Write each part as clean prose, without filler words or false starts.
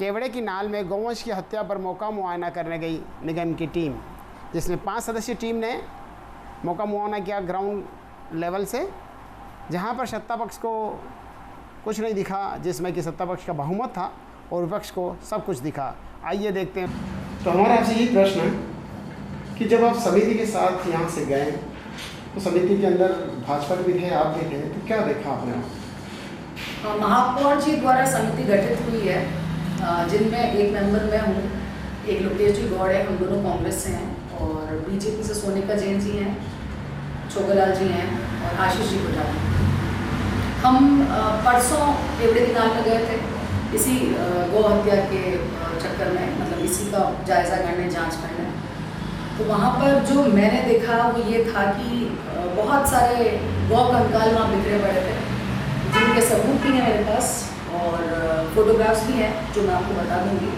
केवड़े की नाल में गौवंश की हत्या पर मौका मुआयना करने गई निगम की टीम, जिसमें 5 सदस्यीय टीम ने मौका मुआयना किया ग्राउंड लेवल से, जहां पर सत्ता पक्ष को कुछ नहीं दिखा, जिसमें कि सत्ता पक्ष का बहुमत था और विपक्ष को सब कुछ दिखा। आइए देखते हैं। तो हमारा आपसे यही प्रश्न है कि जब आप समिति के साथ यहाँ से गए तो समिति के अंदर भाजपा भी थे, आप भी थे, तो क्या देखा आपने? महापौर जी द्वारा समिति गठित हुई है, जिनमें एक मेंबर मैं हूँ, एक लोकेश जी गौड़ है, हम दोनों कांग्रेस से हैं, और बीजेपी से सोनिका जैन जी हैं, छोगलाल जी हैं और आशीष जी गुजराल हैं। हम परसों केवड़े की नाल में गए थे इसी गौ हत्या के चक्कर में, मतलब इसी का जायज़ा करने, जांच करने। तो वहाँ पर जो मैंने देखा वो ये था कि बहुत सारे गौ कंकाल वहाँ बिखरे पड़े थे, जिनके सबूत भी हैं मेरे पास और फोटोग्राफ्स भी हैं जो मैं आपको बता दूंगी।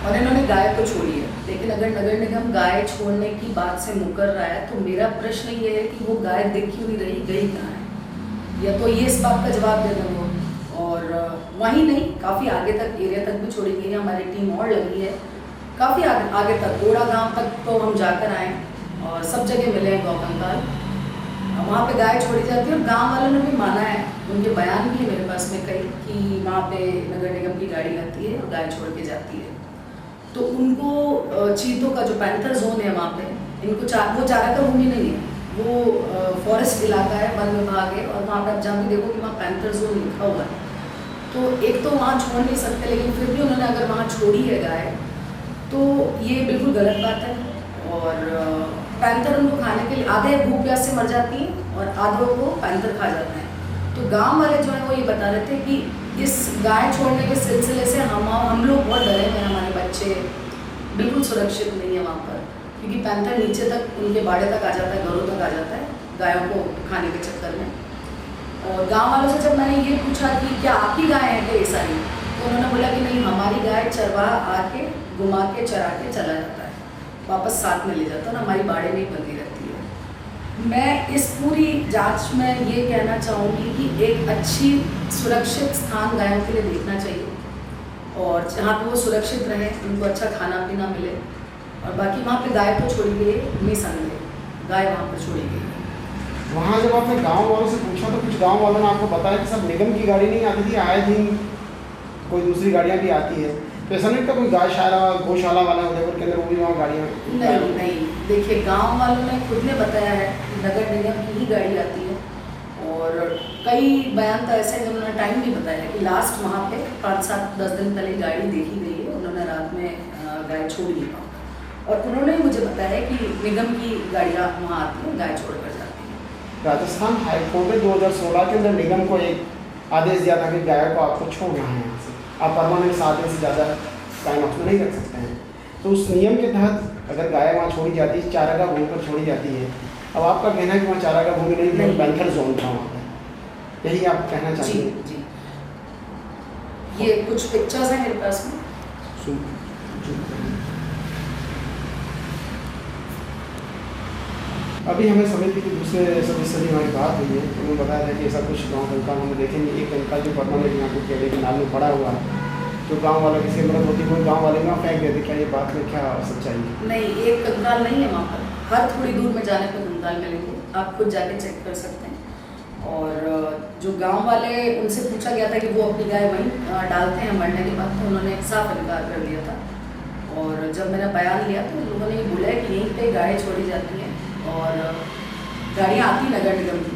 और इन्होंने गाय तो छोड़ी है, लेकिन अगर नगर निगम गाय छोड़ने की बात से मुकर रहा है तो मेरा प्रश्न ये है कि वो गाय दिख क्यों नहीं रही, गई कहाँ है? या तो ये इस बात का जवाब दे दें वो। और वहीं नहीं, काफ़ी आगे तक, एरिया तक भी छोड़ी गई है, हमारी टीम और लगी है, काफ़ी आगे तक, गोड़ा गांव तक तो हम जाकर आए और सब जगह मिले हैं गौ कंकाल। वहाँ पे गाय छोड़ी जाती है और गांव वालों ने भी माना है, उनके बयान भी है मेरे पास में कई, कि वहाँ पे नगर निगम की गाड़ी आती है और गाय छोड़ के जाती है। तो उनको चीतों का जो पैंथर जोन है वहाँ पे, इनको वो चारा का भूमि नहीं है, वो फॉरेस्ट इलाका है, वन विभाग है, और वहाँ पर आप जहाँ भी देखो कि वहाँ पैंथर जोन लिखा हुआ है। तो एक तो वहाँ छोड़ नहीं सकते, लेकिन फिर भी उन्होंने अगर वहाँ छोड़ी है गाय तो ये बिल्कुल गलत बात है। और पैंथर उनको खाने के लिए, आधे भूख प्यास से मर जाती हैं और आधों को पैंथर खा जाते हैं। तो गांव वाले जो है वो ये बता रहे थे कि इस गाय छोड़ने के सिलसिले से हम लोग बहुत डरे हैं, हमारे बच्चे बिल्कुल सुरक्षित नहीं है वहाँ पर, क्योंकि पैंथर नीचे तक, उनके बाड़े तक आ जाता है, घरों तक आ जाता है गायों को खाने के चक्कर में। और गाँव वालों से जब मैंने ये पूछा कि क्या आपकी गाय है क्या ये सारी, तो उन्होंने बोला कि नहीं, हमारी गाय चरवाहा आके घुमा के चरा के चला जाता है, वापस साथ में ले जाता है और हमारी बाड़े में ही बंधी रहती है। मैं इस पूरी जांच में ये कहना चाहूँगी कि एक अच्छी सुरक्षित स्थान गायों के लिए देखना चाहिए, और जहाँ पे वो सुरक्षित रहे, उनको अच्छा खाना पीना मिले। और बाकी वहाँ पे गाय तो छोड़ी गई है, निसंदेह गाय वहाँ पर छोड़ी गई है। वहाँ जब आपने गाँव वालों से पूछा तो कुछ गाँव वालों ने आपको बताया कि सब निगम की गाड़ी नहीं आती थी, आए दिन कोई दूसरी गाड़ियाँ भी आती है, तो ऐसा नहीं था कोई गौशाला वाला उदयपुर के अंदर वो भी वहाँ गाड़ियाँ? नहीं, देखिए गांव वालों ने खुद ने बताया है कि नगर निगम की ही गाड़ी आती है, और कई बयान तो ऐसे हैं जिन्होंने टाइम भी बताया कि लास्ट वहाँ पे 5-7-10 दिन पहले गाड़ी देखी गई है, उन्होंने रात में गाय छोड़ी है, और उन्होंने मुझे बताया कि निगम की गाड़ियाँ वहाँ आती हैं, गाय छोड़ कर जाती हैं। राजस्थान हाईकोर्ट ने 2016 के अंदर निगम को एक आदेश दिया था कि गाय को आपको छोड़ना है यहाँ से, आप परमानेंट 7 दिन से ज़्यादा टाइम ऑफ में नहीं रख सकते हैं। तो उस नियम के तहत अगर गाय वहाँ छोड़ी जाती है, चारागाह भूमि पर छोड़ी जाती है, अब आपका कहना है कि वहाँ चारागाह भूमि नहीं, पैंथर जोन था वहाँ पर, यही आप कहना चाहिए? जी, ये कुछ पिक्चर्स हैं मेरे पास में। अभी हमें समिति के दूसरे सदस्य से हमारी बात हुई है, तो उन्होंने बताया था कि ऐसा कुछ गाँव कंकाल हम देखेंगे, एक कंकाल जो परमानेंट यहाँ को केवड़े के नाल में पड़ा हुआ है, जो गांव वालों की मदद होती है, कोई गांव वाले में फेंक देते, क्या ये बात में क्या सच्चाई है? नहीं, एक कंकाल नहीं है वहाँ पर, हर थोड़ी दूर में जाने पर कंकाल मिलेंगे, आप खुद जाके चेक कर सकते हैं। और जो गांव वाले, उनसे पूछा गया था कि वो अपनी गाय वहीं डालते हैं मरने के बाद, तो उन्होंने साफ इनकार कर दिया था। और जब मैंने बयान लिया तो लोगों ने ये बोला है कि यहीं पर गाय छोड़ी जाती हैं और गाड़ियाँ आती नगर निगम की,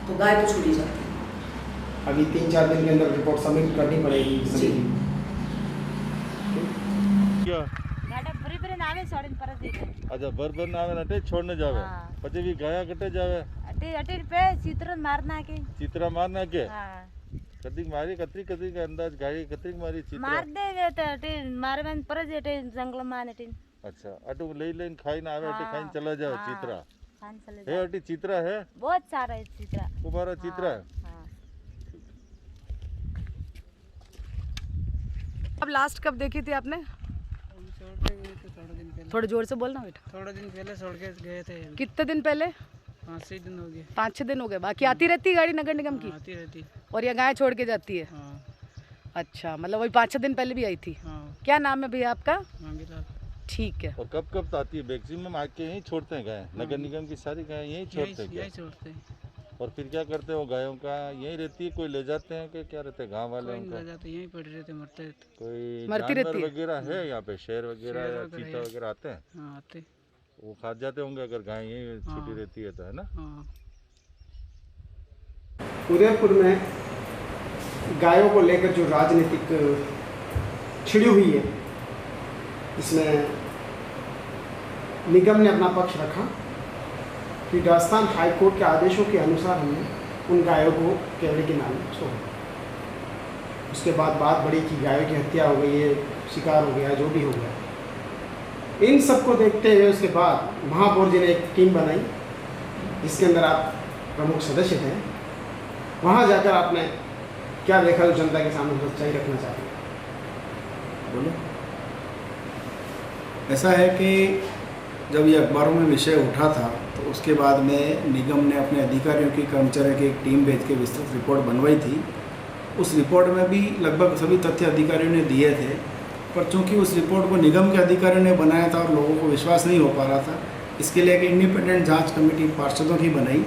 तो गाय तो छोड़ी जाती है। अभी 3-4 दिन के अंदर रिपोर्ट सबमिट करनी पड़ेगी सभी। क्या गाड़ा बरी नावे छोड़न पर देते। अच्छा, बर नावे नटे छोड़ने जावे, પછી भी गाया कटे जावे, अटे पे चित्र मारना के, चित्रा मारना के। हां, कदी मारी, कतरी का अंदाज गाड़ी कतरी मारी चित्रा मार दे तो अटे मारे में पर जेटे जंगल में अटे। अच्छा, अटू लेन खाई ना आवे, अटे खाई चला जाओ चित्रा। खान चले है अटी चित्रा है, बहुत सारा है चित्रा, तुम्हारा चित्रा है। हां। अब लास्ट कब देखी थी आपने? थोड़े जोर से बोलना बेटा। थोड़ा दिन पहले छोड़ के गए थे। कितने दिन पहले? 5-6 दिन हो गए। 5-6 दिन हो गए। बाकी आती रहती है गाड़ी नगर निगम की? आती रहती। और ये गाय छोड़ के जाती है? हाँ। अच्छा, मतलब वही 5-6 दिन पहले भी आई थी। हाँ क्या नाम है भैया आपका? मांगीलाल। ठीक है। और कब कब तो आती है? मैक्सिमम आके यहीं छोड़ते हैं गाय, नगर निगम की सारी गाय यहीं छोड़ते हैं क्या? यही छोड़ते हैं। और फिर क्या करते हो? गायों का यहीं रहती है, कोई ले जाते हैं कि क्या रहते हैं गाँव वाले कोई नहीं उनको? ले जाते, यहीं पड़े रहते, मरते रहते। कोई मरती जानवर रहती है। वगैरह है यहाँ पे? शेर वगैरह शेर या वगैरह चीता है। वगैरह आते हैं? हाँ आते। वो खा जाते होंगे अगर गाय यहीं छुट्टी हाँ। रहती है तो, है ना? हाँ उदयपुर में गायों को लेकर जो राजनीतिक छिड़ी हुई है, इसमें निगम ने अपना पक्ष रखा कि राजस्थान हाईकोर्ट के आदेशों के अनुसार हमने उन गायों को केवड़े के नाम में छोड़ा। उसके बाद बात बड़ी कि गायों की हत्या हो गई है, शिकार हो गया, जो भी हो गया। इन सब को देखते हुए उसके बाद महापौर जी ने एक टीम बनाई जिसके अंदर आप प्रमुख सदस्य थे। वहाँ जाकर आपने क्या देखा जो जनता के सामने सच्चाई रखना चाहते हैं? बोलो। ऐसा है कि जब ये अखबारों में विषय उठा था तो उसके बाद में निगम ने अपने अधिकारियों की, कर्मचारियों की एक टीम भेज के विस्तृत रिपोर्ट बनवाई थी। उस रिपोर्ट में भी लगभग सभी तथ्य अधिकारियों ने दिए थे, पर चूंकि उस रिपोर्ट को निगम के अधिकारियों ने बनाया था और लोगों को विश्वास नहीं हो पा रहा था, इसके लिए एक इंडिपेंडेंट जांच कमेटी पार्षदों की बनाई,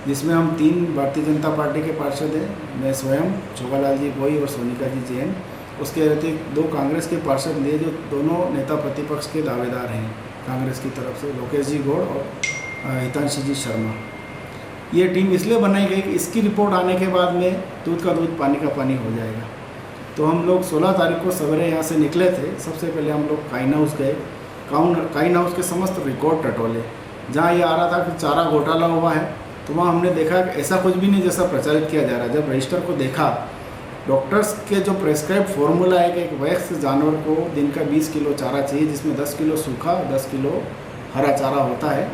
जिसमें हम 3 भारतीय जनता पार्टी के पार्षद हैं, मैं स्वयं, छोगालाल जी भोई और सोनिका जी जैन। उसके अतिरिक्त 2 कांग्रेस के पार्षद लिए जो दोनों नेता प्रतिपक्ष के दावेदार हैं कांग्रेस की तरफ से, लोकेश जी गौड़ और हितांशी जी शर्मा। ये टीम इसलिए बनाई गई कि इसकी रिपोर्ट आने के बाद में दूध का दूध पानी का पानी हो जाएगा। तो हम लोग 16 तारीख को सवेरे यहाँ से निकले थे। सबसे पहले हम लोग काइन हाउस गए। काइन हाउस के समस्त रिकॉर्ड टटोले। जहाँ ये आ रहा था कि चारा घोटाला हुआ है, तो वहाँ हमने देखा कि ऐसा कुछ भी नहीं जैसा प्रचारित किया जा रहा है। जब रजिस्टर को देखा, डॉक्टर्स के जो प्रेस्क्राइब फार्मूला है कि एक वयस्क जानवर को दिन का 20 किलो चारा चाहिए, जिसमें 10 किलो सूखा, 10 किलो हरा चारा होता है,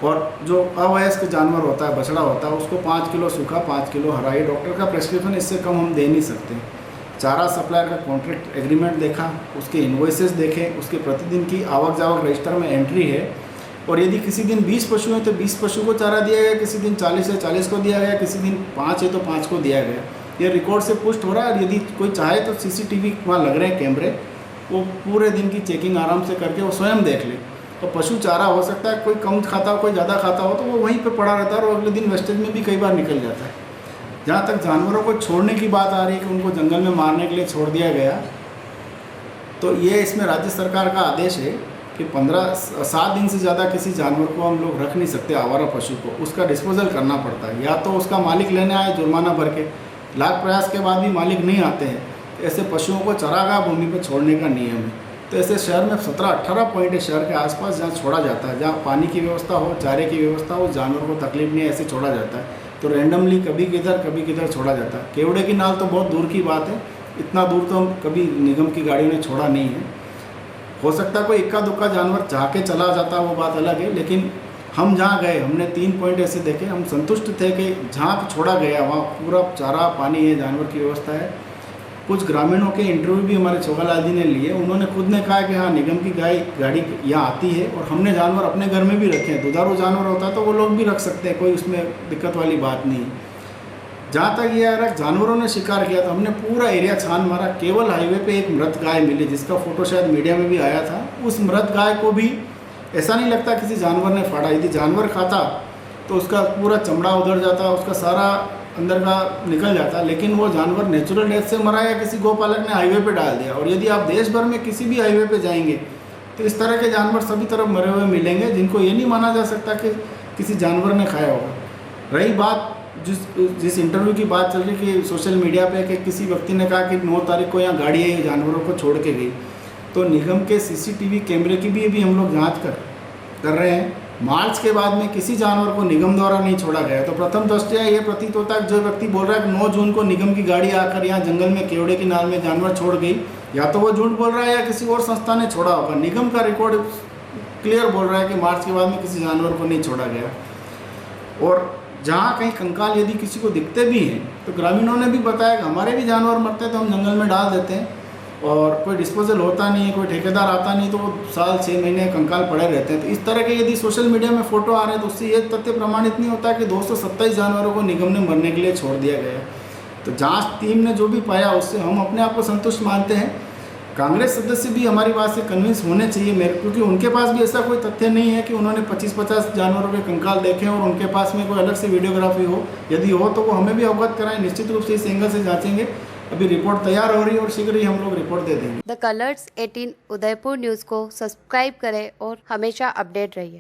और जो अवयस्क जानवर होता है, बछड़ा होता है, उसको 5 किलो सूखा, 5 किलो हरा। ये डॉक्टर का प्रेस्क्रिप्शन, इससे कम हम दे नहीं सकते। चारा सप्लायर का कॉन्ट्रैक्ट एग्रीमेंट देखा, उसके इन्वॉइसेस देखे, उसके प्रतिदिन की आवक जावक रजिस्टर में एंट्री है, और यदि किसी दिन 20 पशु हैं तो 20 पशु को चारा दिया गया, किसी दिन 40 है 40 को दिया गया, किसी दिन 5 है तो 5 को दिया गया। ये रिकॉर्ड से पुष्ट हो रहा है। और यदि कोई चाहे तो CCTV वहाँ लग रहे हैं कैमरे, वो पूरे दिन की चेकिंग आराम से करके वो स्वयं देख ले। तो पशु चारा हो सकता है कोई कम खाता हो, कोई ज़्यादा खाता हो, तो वो वहीं पे पड़ा रहता है और अगले दिन वेस्टेज में भी कई बार निकल जाता है। जहाँ तक जानवरों को छोड़ने की बात आ रही है कि उनको जंगल में मारने के लिए छोड़ दिया गया, तो ये इसमें राज्य सरकार का आदेश है कि 7 दिन से ज़्यादा किसी जानवर को हम लोग रख नहीं सकते, आवारा पशु को। उसका डिस्पोजल करना पड़ता है, या तो उसका मालिक लेने आए जुर्माना भर के, लाख प्रयास के बाद भी मालिक नहीं आते हैं, ऐसे पशुओं को चरागाह भूमि पर छोड़ने का नियम है। तो ऐसे शहर में 17-18 पॉइंट है शहर के आसपास जहाँ छोड़ा जाता है, जहाँ पानी की व्यवस्था हो, चारे की व्यवस्था हो, जानवर को तकलीफ नहीं है, ऐसे छोड़ा जाता है। तो रैंडमली कभी किधर छोड़ा जाता है। केवड़े की नाल तो बहुत दूर की बात है, इतना दूर तो हम कभी निगम की गाड़ियों ने छोड़ा नहीं है। हो सकता है कोई इक्का दुक्का जानवर चाह के चला जाता, वो बात अलग है, लेकिन हम जहाँ गए हमने 3 पॉइंट ऐसे देखे, हम संतुष्ट थे कि जहाँ छोड़ा गया वहाँ पूरा चारा पानी है, जानवर की व्यवस्था है। कुछ ग्रामीणों के इंटरव्यू भी हमारे छोगालाल जी ने लिए, उन्होंने खुद ने कहा कि हाँ, निगम की गाड़ी यहाँ आती है और हमने जानवर अपने घर में भी रखे हैं। दुधारू जानवर होता है तो वो लोग भी रख सकते हैं, कोई उसमें दिक्कत वाली बात नहीं है। जहाँ तक ये आ रहा जानवरों ने शिकार किया, तो हमने पूरा एरिया छान मारा। केवल हाईवे पे एक मृत गाय मिली, जिसका फोटो शायद मीडिया में भी आया था। उस मृत गाय को भी ऐसा नहीं लगता किसी जानवर ने फाड़ा। यदि जानवर खाता तो उसका पूरा चमड़ा उधड़ जाता, उसका सारा अंदर का निकल जाता, लेकिन वो जानवर नेचुरल डेथ से मरा या किसी गौपालक ने हाईवे पे डाल दिया। और यदि आप देश भर में किसी भी हाईवे पे जाएंगे तो इस तरह के जानवर सभी तरफ मरे हुए मिलेंगे, जिनको ये नहीं माना जा सकता कि किसी जानवर ने खाया होगा। रही बात जिस इंटरव्यू की बात चल रही कि सोशल मीडिया पे कि किसी व्यक्ति ने कहा कि 9 तारीख को यहाँ गाड़ी है, जानवरों को छोड़ के गई, तो निगम के CCTV कैमरे की भी हम लोग जांच कर रहे हैं। मार्च के बाद में किसी जानवर को निगम द्वारा नहीं छोड़ा गया। तो प्रथम दृष्टया ये प्रतीत होता है कि जो व्यक्ति बोल रहा है कि 9 जून को निगम की गाड़ी आकर यहाँ जंगल में केवड़े की नाल में जानवर छोड़ गई, या तो वो झूठ बोल रहा है या किसी और संस्था ने छोड़ा होगा। निगम का रिकॉर्ड क्लियर बोल रहा है कि मार्च के बाद में किसी जानवर को नहीं छोड़ा गया। और जहाँ कहीं कंकाल यदि किसी को दिखते भी हैं तो ग्रामीणों ने भी बताया कि हमारे भी जानवर मरते हैं तो हम जंगल में डाल देते हैं, और कोई डिस्पोजल होता नहीं है, कोई ठेकेदार आता नहीं, तो वो साल 6 महीने कंकाल पड़े रहते हैं। तो इस तरह के यदि सोशल मीडिया में फ़ोटो आ रहे हैं तो उससे ये तथ्य प्रमाणित नहीं होता कि 227 जानवरों को निगम ने मरने के लिए छोड़ दिया गया। तो जांच टीम ने जो भी पाया उससे हम अपने आप को संतुष्ट मानते हैं। कांग्रेस सदस्य भी हमारी बात से कन्विंस होने चाहिए मेरे, क्योंकि उनके पास भी ऐसा कोई तथ्य नहीं है कि उन्होंने 25-50 जानवरों के कंकाल देखे और उनके पास में कोई अलग से वीडियोग्राफी हो। यदि हो तो वो हमें भी अवगत कराएं, निश्चित रूप से इस एंगल से जांचेंगे। अभी रिपोर्ट तैयार हो रही है और शीघ्र ही हम लोग रिपोर्ट दे देंगे। द कलर्स 18 उदयपुर न्यूज़ को सब्सक्राइब करें और हमेशा अपडेट रहिए।